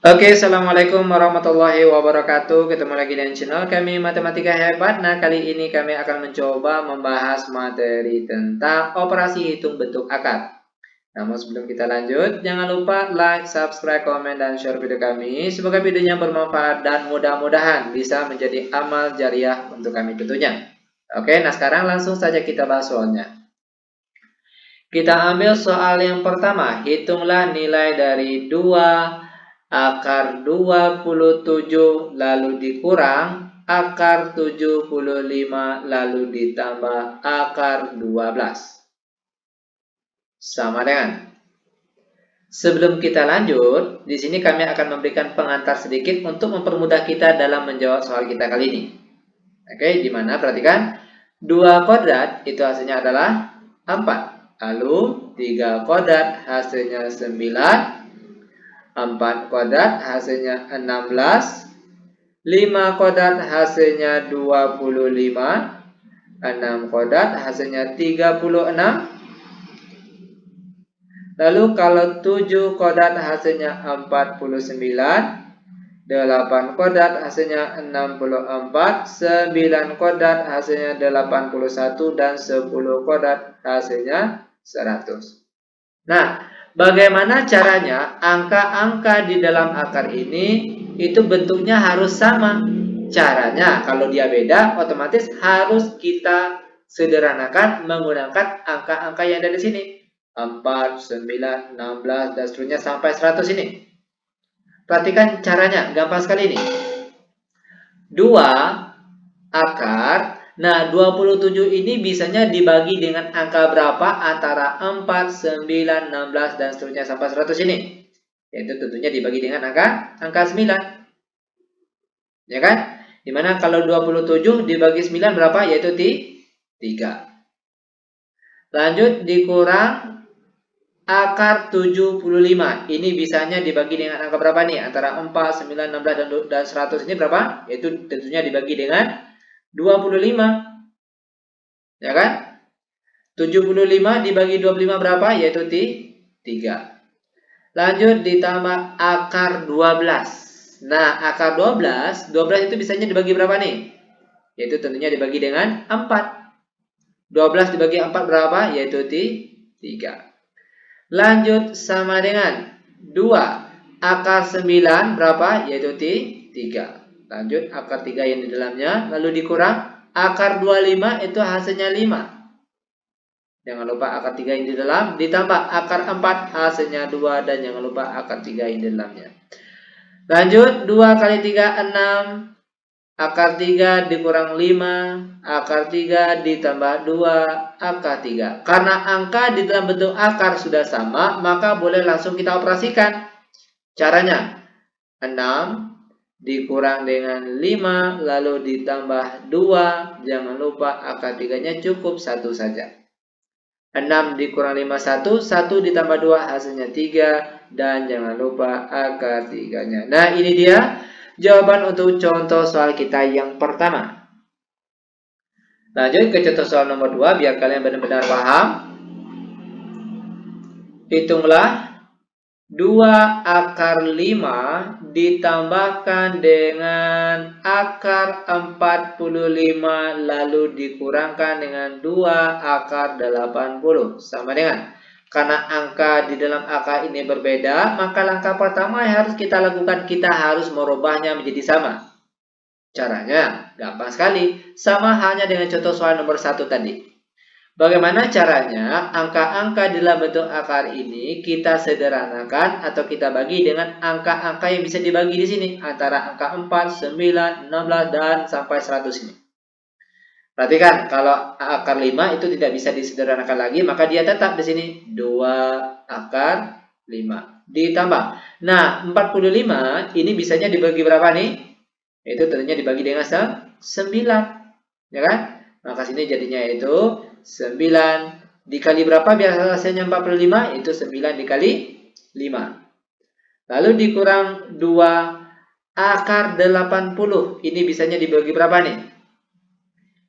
Oke, Assalamualaikum warahmatullahi wabarakatuh. Ketemu lagi dengan channel kami Matematika Hebat. Nah, kali ini kami akan mencoba membahas materi tentang operasi hitung bentuk akar. Namun sebelum kita lanjut, jangan lupa like, subscribe, komen, dan share video kami. Semoga videonya bermanfaat dan mudah-mudahan bisa menjadi amal jariah untuk kami tentunya. Oke, nah sekarang langsung saja kita bahas soalnya. Kita ambil soal yang pertama. Hitunglah nilai dari 2 akar 27 lalu dikurang akar 75 lalu ditambah akar 12. Sama dengan. Sebelum kita lanjut, di sini kami akan memberikan pengantar sedikit untuk mempermudah kita dalam menjawab soal kita kali ini. Oke, di mana perhatikan 2 kuadrat itu hasilnya adalah 4. Lalu 3 kuadrat hasilnya 9, 4 kuadrat hasilnya 16, 5 kuadrat hasilnya 25, 6 kuadrat hasilnya 36. Lalu kalau 7 kuadrat hasilnya 49, 8 kuadrat hasilnya 64, 9 kuadrat hasilnya 81, dan 10 kuadrat hasilnya 100. Nah, bagaimana caranya angka-angka di dalam akar ini itu bentuknya harus sama. Caranya, kalau dia beda, otomatis harus kita sederhanakan menggunakan angka-angka yang ada di sini. 4, 9, 16, dan seterusnya sampai 100 ini. Perhatikan caranya, gampang sekali ini. 2 akar. Nah, 27 ini bisanya dibagi dengan angka berapa antara 4, 9, 16, dan seterusnya sampai 100 ini. Yaitu tentunya dibagi dengan angka 9. Ya kan? Dimana kalau 27 dibagi 9 berapa? Yaitu 3. Lanjut dikurang akar 75. Ini bisanya dibagi dengan angka berapa nih? Antara 4, 9, 16, dan 100 ini berapa? Yaitu tentunya dibagi dengan 25. Ya kan? 75 dibagi 25 berapa? Yaitu 3. Lanjut ditambah akar 12. Nah, akar 12 itu bisanya dibagi berapa nih? Yaitu tentunya dibagi dengan 4. 12 dibagi 4 berapa? Yaitu 3. Lanjut sama dengan 2 akar 9 berapa? Yaitu 3. Lanjut akar 3 yang di dalamnya, lalu dikurang akar 25 itu hasilnya 5. Jangan lupa akar 3 yang di dalam, ditambah akar 4 hasilnya 2, dan jangan lupa akar 3 yang di dalamnya. Lanjut, 2 kali 3, 6. Akar 3 dikurang 5, akar 3 ditambah 2, akar 3. Karena angka di dalam bentuk akar sudah sama, maka boleh langsung kita operasikan. Caranya, 6 dikurang dengan 5, lalu ditambah 2, jangan lupa akar 3-nya cukup 1 saja. 6 dikurang 5, 1, 1 ditambah 2 hasilnya 3, dan jangan lupa akar 3-nya. Nah, ini dia jawaban untuk contoh soal kita yang pertama. Lanjut ke contoh soal nomor 2 biar kalian benar-benar paham. Hitunglah 2 akar 5 ditambahkan dengan akar 45 lalu dikurangkan dengan 2 akar 80. Sama dengan, karena angka di dalam akar ini berbeda, maka langkah pertama yang harus kita lakukan, kita harus merubahnya menjadi sama. Caranya gampang sekali, sama halnya dengan contoh soal nomor 1 tadi. Bagaimana caranya angka-angka dalam bentuk akar ini kita sederhanakan atau kita bagi dengan angka-angka yang bisa dibagi di sini antara angka 4, 9, 16, dan sampai 100 ini. Perhatikan, kalau akar 5 itu tidak bisa disederhanakan lagi, maka dia tetap di sini 2 akar 5 ditambah. Nah, 45 ini bisanya dibagi berapa nih? Itu tentunya dibagi dengan 9, ya kan? Maka sini jadinya itu 9 dikali berapa biar hasilnya 45? Itu 9 dikali 5. Lalu dikurang 2 akar 80. Ini bisanya dibagi berapa nih?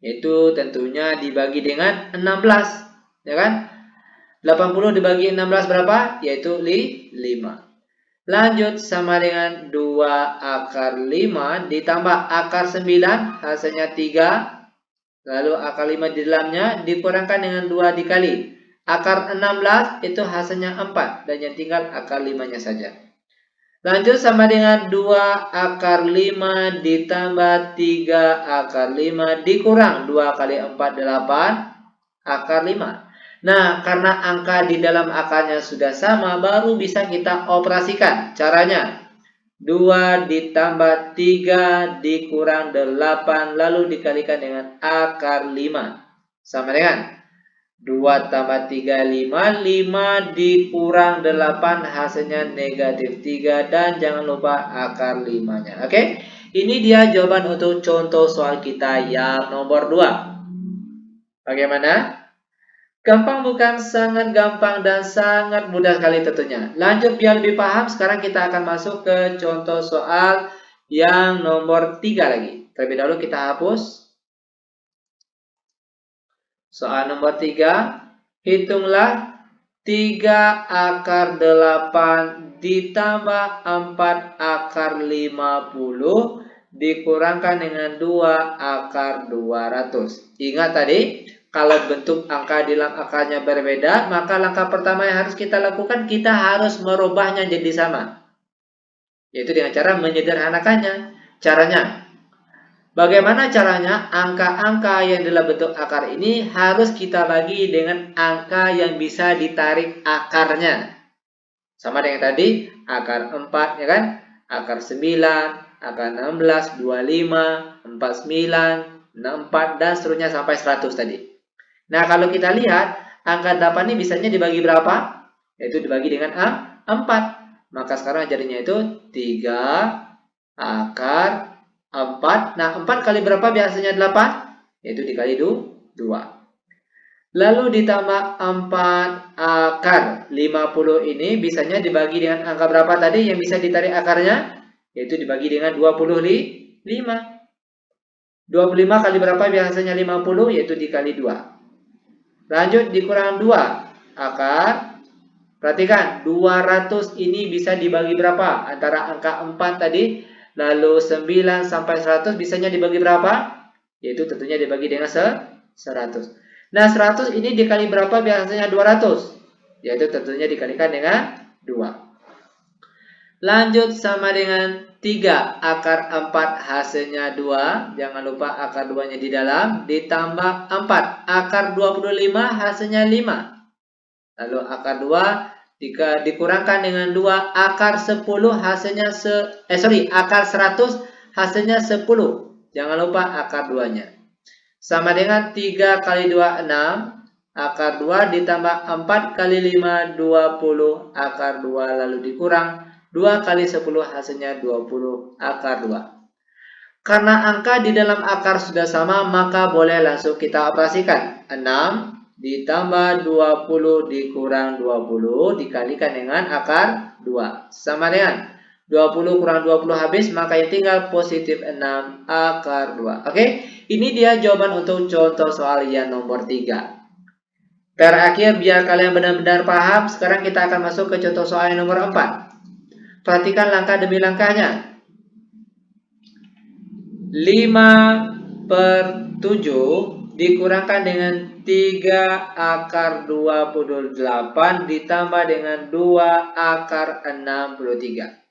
Itu tentunya dibagi dengan 16, ya kan? 80 dibagi 16 berapa? Yaitu 5. Lanjut sama dengan 2 akar 5 ditambah akar 9 hasilnya 3. Lalu akar 5 di dalamnya dikurangkan dengan 2 dikali. Akar 16 itu hasilnya 4 dan yang tinggal akar 5-nya saja. Lanjut sama dengan 2 akar 5 ditambah 3 akar 5 dikurang 2 kali 4 8 akar 5. Nah, karena angka di dalam akarnya sudah sama, baru bisa kita operasikan. Caranya, 2 ditambah 3 dikurang 8 lalu dikalikan dengan akar 5. Sama dengan 2 tambah 3, 5. 5 dikurang 8 hasilnya negatif 3. Dan jangan lupa akar 5-nya. Oke? Ini dia jawaban untuk contoh soal kita yang nomor 2. Bagaimana? Gampang bukan? Sangat gampang dan sangat mudah sekali tentunya. Lanjut biar lebih paham, sekarang kita akan masuk ke contoh soal yang nomor 3 lagi. Terlebih dahulu kita hapus. Soal nomor 3, hitunglah 3 akar 8 ditambah 4 akar 50 dikurangkan dengan 2 akar 200. Ingat tadi, kalau bentuk angka di dalam akarnya berbeda, maka langkah pertama yang harus kita lakukan, kita harus merubahnya jadi sama. Yaitu dengan cara menyederhanakannya. Caranya, bagaimana caranya? Angka-angka yang dalam bentuk akar ini harus kita bagi dengan angka yang bisa ditarik akarnya. Sama dengan tadi, akar 4, ya kan? Akar 9, akar 16, 25, 49, 64, dan seterusnya sampai 100 tadi. Nah, kalau kita lihat, angka 8 ini bisanya dibagi berapa? Yaitu dibagi dengan 4. Maka sekarang jadinya itu 3 akar 4. Nah, 4 kali berapa biasanya 8? Yaitu dikali 2. Lalu ditambah 4 akar 50 ini bisanya dibagi dengan angka berapa tadi yang bisa ditarik akarnya? Yaitu dibagi dengan 25. 25 kali berapa biasanya 50? Yaitu dikali 2. Lanjut dikurang 2 akar. Perhatikan, 200 ini bisa dibagi berapa? Antara angka 4 tadi, lalu 9 sampai 100 bisanya dibagi berapa? Yaitu tentunya dibagi dengan 100. Nah, 100 ini dikali berapa biasanya 200? Yaitu tentunya dikalikan dengan 2. Lanjut sama dengan 3 akar 4 hasilnya 2. Jangan lupa akar 2-nya di dalam. Ditambah 4 akar 25 hasilnya 5. Lalu akar 2 dikurangkan dengan 2 akar 10 hasilnya akar 100 hasilnya 10. Jangan lupa akar 2-nya. Sama dengan 3 kali 2, 6. Akar 2 ditambah 4 kali 5, 20. Akar 2 lalu dikurang 2 kali 10 hasilnya 20 akar 2. Karena angka di dalam akar sudah sama, maka boleh langsung kita operasikan. 6 ditambah 20 dikurang 20 dikalikan dengan akar 2. Sama dengan 20 kurang 20 habis, maka yang tinggal positif 6 akar 2. Oke, ini dia jawaban untuk contoh soal yang nomor 3. Terakhir, biar kalian benar-benar paham, sekarang kita akan masuk ke contoh soal yang nomor 4. Perhatikan langkah demi langkahnya. 5/7 dikurangkan dengan 3 akar 28 ditambah dengan 2 akar 63.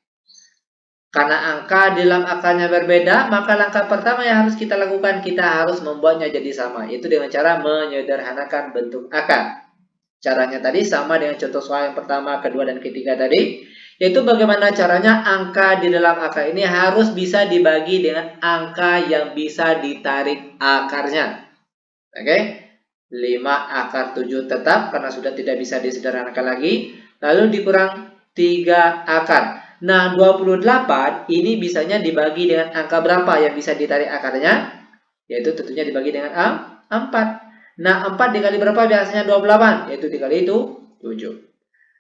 Karena angka di dalam akarnya berbeda, maka langkah pertama yang harus kita lakukan, kita harus membuatnya jadi sama. Itu dengan cara menyederhanakan bentuk akar. Caranya tadi sama dengan contoh soal yang pertama, kedua, dan ketiga tadi. Yaitu bagaimana caranya angka di dalam akar ini harus bisa dibagi dengan angka yang bisa ditarik akarnya. Oke, 5 akar 7 tetap karena sudah tidak bisa disederhanakan lagi. Lalu dikurang 3 akar. Nah, 28 ini bisanya dibagi dengan angka berapa yang bisa ditarik akarnya? Yaitu tentunya dibagi dengan 4. Nah, 4 dikali berapa biasanya 28? Yaitu dikali itu 7.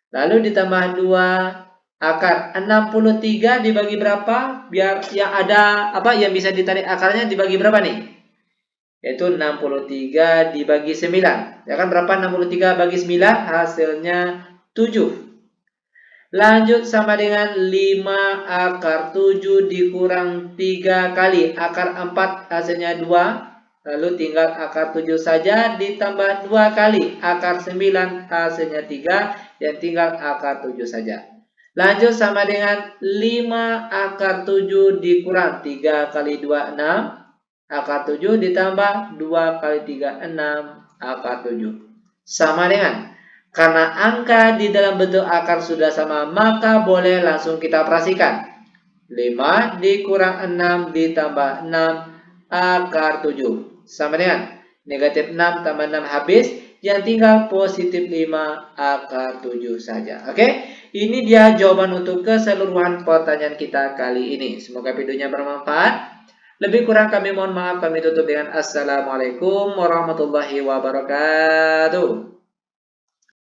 Lalu ditambah 2 akar 63 dibagi berapa? Biar yang ada yang bisa ditarik akarnya dibagi berapa nih? Yaitu 63 dibagi 9. Ya kan berapa 63 bagi 9? Hasilnya 7. Lanjut sama dengan 5 akar 7 dikurang 3 kali akar 4 hasilnya 2. Lalu tinggal akar 7 saja ditambah 2 kali akar 9 hasilnya 3. Dan tinggal akar 7 saja. Lanjut sama dengan 5 akar 7 dikurang 3 kali 2, 6. Akar 7 ditambah 2 kali 3, 6 akar 7. Sama dengan, karena angka di dalam bentuk akar sudah sama, maka boleh langsung kita operasikan. 5 dikurang 6 ditambah 6 akar 7. Sama dengan negatif 6 tambah 6 habis. Yang tinggal positif 5 akar 7 saja. Oke, ini dia jawaban untuk keseluruhan pertanyaan kita kali ini. Semoga videonya bermanfaat. Lebih kurang kami mohon maaf, kami tutup dengan Assalamualaikum warahmatullahi wabarakatuh.